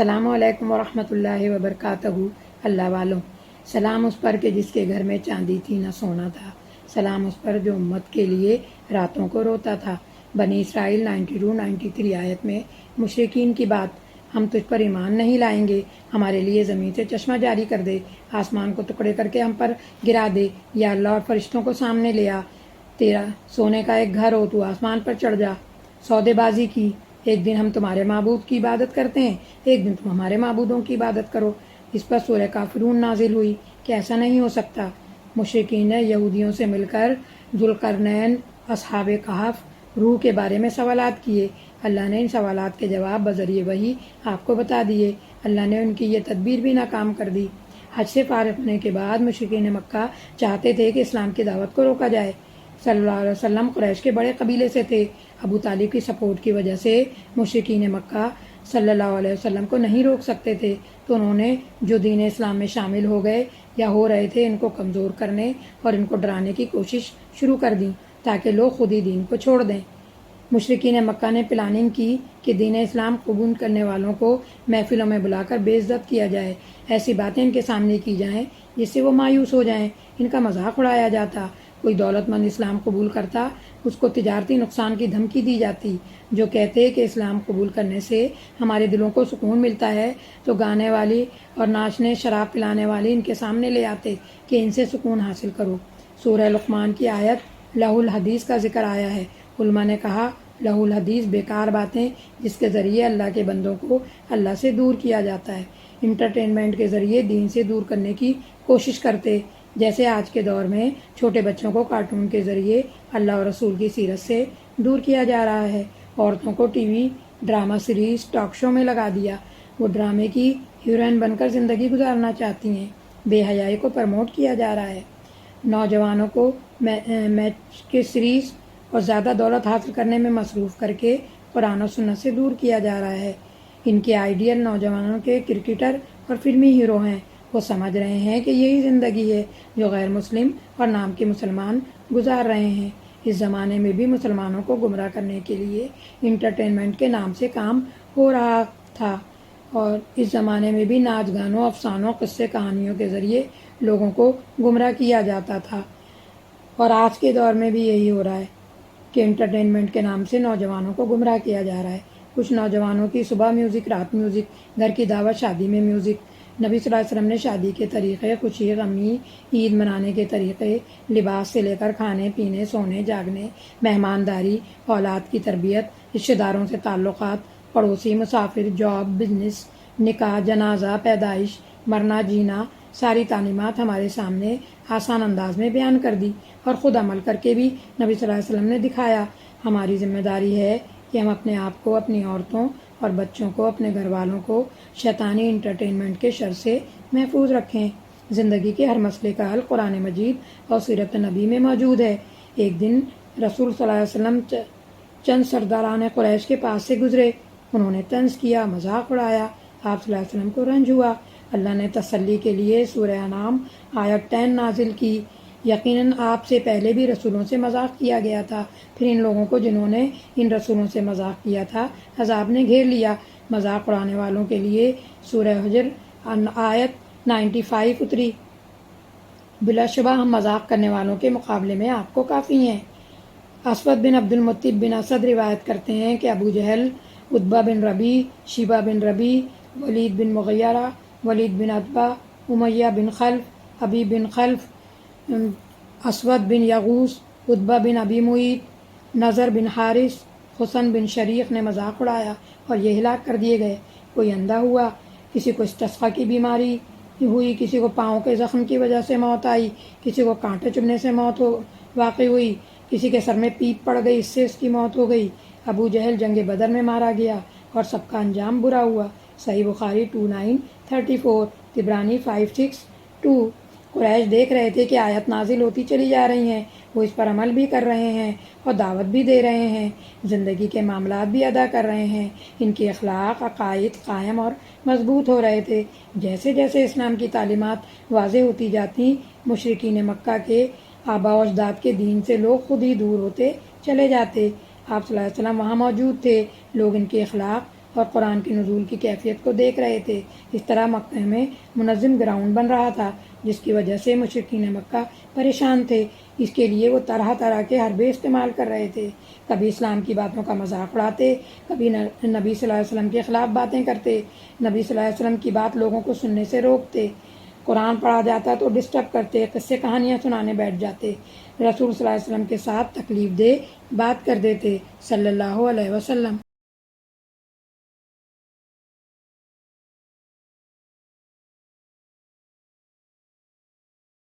السلام علیکم ورحمۃ اللہ وبرکاتہ۔ اللہ والوں، سلام اس پر کہ جس کے گھر میں چاندی تھی نہ سونا تھا، سلام اس پر جو امت کے لیے راتوں کو روتا تھا۔ بنی اسرائیل 92-93 آیت میں مشرکین کی بات، ہم تجھ پر ایمان نہیں لائیں گے، ہمارے لیے زمین سے چشمہ جاری کر دے، آسمان کو ٹکڑے کر کے ہم پر گرا دے، یا اللہ اور فرشتوں کو سامنے لے آ، تیرا سونے کا ایک گھر ہو، تو آسمان پر چڑھ جا۔ سودے بازی کی، ایک دن ہم تمہارے معبود کی عبادت کرتے ہیں، ایک دن تم ہمارے معبودوں کی عبادت کرو۔ اس پر سورہ کافرون نازل ہوئی کہ ایسا نہیں ہو سکتا۔ مشرکین نے یہودیوں سے مل کر ذوالقرنین، اصحاب کہف، روح کے بارے میں سوالات کیے۔ اللہ نے ان سوالات کے جواب بذریعہ وحی آپ کو بتا دیے۔ اللہ نے ان کی یہ تدبیر بھی ناکام کر دی۔ حج سے فارغ ہونے کے بعد مشرکین مکہ چاہتے تھے کہ اسلام کی دعوت کو روکا جائے۔ صلی اللہ علیہ وسلم قریش کے بڑے قبیلے سے تھے۔ ابو طالب کی سپورٹ کی وجہ سے مشرکین مکہ صلی اللہ علیہ وسلم کو نہیں روک سکتے تھے، تو انہوں نے جو دین اسلام میں شامل ہو گئے یا ہو رہے تھے، ان کو کمزور کرنے اور ان کو ڈرانے کی کوشش شروع کر دی تاکہ لوگ خود ہی دین کو چھوڑ دیں۔ مشرکین مکہ نے پلاننگ کی کہ دین اسلام قبول کرنے والوں کو محفلوں میں بلا کر بے عزت کیا جائے، ایسی باتیں ان کے سامنے کی جائیں جس سے وہ مایوس ہو جائیں، ان کا مذاق اڑایا جاتا۔ کوئی دولت مند اسلام قبول کرتا، اس کو تجارتی نقصان کی دھمکی دی جاتی۔ جو کہتے کہ اسلام قبول کرنے سے ہمارے دلوں کو سکون ملتا ہے، تو گانے والی اور ناچنے شراب پلانے والی ان کے سامنے لے آتے کہ ان سے سکون حاصل کرو۔ سورہ لقمان کی آیت لہ الحدیث کا ذکر آیا ہے۔ علماء نے کہا لہ الحدیث بیکار باتیں جس کے ذریعے اللہ کے بندوں کو اللہ سے دور کیا جاتا ہے، انٹرٹینمنٹ کے ذریعے دین سے دور کرنے کی کوشش کرتے، جیسے آج کے دور میں چھوٹے بچوں کو کارٹون کے ذریعے اللہ اور رسول کی سیرت سے دور کیا جا رہا ہے۔ عورتوں کو T V drama series talk show میں لگا دیا، وہ ڈرامے کی ہیروئن بن کر زندگی گزارنا چاہتی ہیں۔ بے حیائی کو پروموٹ کیا جا رہا ہے۔ نوجوانوں کو میچ کے سیریز اور زیادہ دولت حاصل کرنے میں مصروف کر کے قرآن و سنت سے دور کیا جا رہا ہے۔ ان کے آئیڈیل نوجوانوں کے کرکٹر اور فلمی ہیرو ہیں۔ وہ سمجھ رہے ہیں کہ یہی زندگی ہے جو غیر مسلم اور نام کے مسلمان گزار رہے ہیں۔ اس زمانے میں بھی مسلمانوں کو گمراہ کرنے کے لیے انٹرٹینمنٹ کے نام سے کام ہو رہا تھا، اور اس زمانے میں بھی ناچ گانوں، افسانوں، قصے کہانیوں کے ذریعے لوگوں کو گمراہ کیا جاتا تھا، اور آج کے دور میں بھی یہی ہو رہا ہے کہ انٹرٹینمنٹ کے نام سے نوجوانوں کو گمراہ کیا جا رہا ہے۔ کچھ نوجوانوں کی صبح میوزک، رات میوزک، گھر کی دعوت شادی میں میوزک۔ نبی صلی اللہ علیہ وسلم نے شادی کے طریقے، خوشی غمی، عید منانے کے طریقے، لباس سے لے کر کھانے پینے، سونے جاگنے، مہمانداری، اولاد کی تربیت، رشتہ داروں سے تعلقات، پڑوسی، مسافر، جاب، بزنس، نکاح، جنازہ، پیدائش، مرنا جینا، ساری تعلیمات ہمارے سامنے آسان انداز میں بیان کر دی، اور خود عمل کر کے بھی نبی صلی اللہ علیہ وسلم نے دکھایا۔ ہماری ذمہ داری ہے کہ ہم اپنے آپ کو، اپنی عورتوں اور بچوں کو، اپنے گھر والوں کو شیطانی انٹرٹینمنٹ کے شر سے محفوظ رکھیں۔ زندگی کے ہر مسئلے کا حل قرآن مجید اور سیرت نبی میں موجود ہے۔ ایک دن رسول صلی اللہ علیہ وسلم چند سرداران قریش کے پاس سے گزرے، انہوں نے طنز کیا، مذاق اڑایا۔ آپ صلی اللہ علیہ وسلم کو رنج ہوا۔ اللہ نے تسلی کے لیے سورہ انعام آیت 10 نازل کی۔ یقیناً آپ سے پہلے بھی رسولوں سے مذاق کیا گیا تھا، پھر ان لوگوں کو جنہوں نے ان رسولوں سے مذاق کیا تھا عذاب نے گھیر لیا۔ مذاق اڑانے والوں کے لیے سورہ حجر آیت 95 اتری۔ بلا شبہ ہم مذاق کرنے والوں کے مقابلے میں آپ کو کافی ہیں۔ اسود بن عبد المطلب بن اسد روایت کرتے ہیں کہ ابو جہل، عتبہ بن ربیع، شیبہ بن ربیع، ولید بن مغیرہ، ولید بن عتبہ، امیہ بن خلف، ابی بن خلف، اسود بن یغوث، عتبہ بن ابی معیط، نضر بن حارث، حسن بن شریق نے مذاق اڑایا اور یہ ہلاک کر دیے گئے۔ کوئی اندھا ہوا، کسی کو استسقاء کی بیماری ہوئی، کسی کو پاؤں کے زخم کی وجہ سے موت آئی، کسی کو کانٹے چبھنے سے موت واقع ہوئی، کسی کے سر میں پیپ پڑ گئی، اس سے اس کی موت ہو گئی۔ ابو جہل جنگ بدر میں مارا گیا اور سب کا انجام برا ہوا۔ صحیح بخاری 2934، طبرانی 562۔ قریش دیکھ رہے تھے کہ آیت نازل ہوتی چلی جا رہی ہیں، وہ اس پر عمل بھی کر رہے ہیں اور دعوت بھی دے رہے ہیں، زندگی کے معاملات بھی ادا کر رہے ہیں، ان کے اخلاق، عقائد قائم اور مضبوط ہو رہے تھے۔ جیسے جیسے اسلام کی تعلیمات واضح ہوتی جاتی، مشرکین مکہ کے آباء و اجداد کے دین سے لوگ خود ہی دور ہوتے چلے جاتے۔ آپ صلی اللہ علیہ وسلم وہاں موجود تھے، لوگ ان کے اخلاق اور قرآن کی نزول کی کیفیت کو دیکھ رہے تھے۔ اس طرح مکہ میں منظم گراؤنڈ بن رہا تھا، جس کی وجہ سے مشرکین مکہ پریشان تھے۔ اس کے لیے وہ طرح طرح کے حربے استعمال کر رہے تھے۔ کبھی اسلام کی باتوں کا مذاق اڑاتے، کبھی نبی صلی اللہ علیہ وسلم کے خلاف باتیں کرتے، نبی صلی اللہ علیہ وسلم کی بات لوگوں کو سننے سے روکتے، قرآن پڑھا جاتا تو ڈسٹرب کرتے، قصے کہانیاں سنانے بیٹھ جاتے، رسول صلی اللہ علیہ وسلم کے ساتھ تکلیف دہ بات کر دیتے صلی اللہ علیہ وسلم۔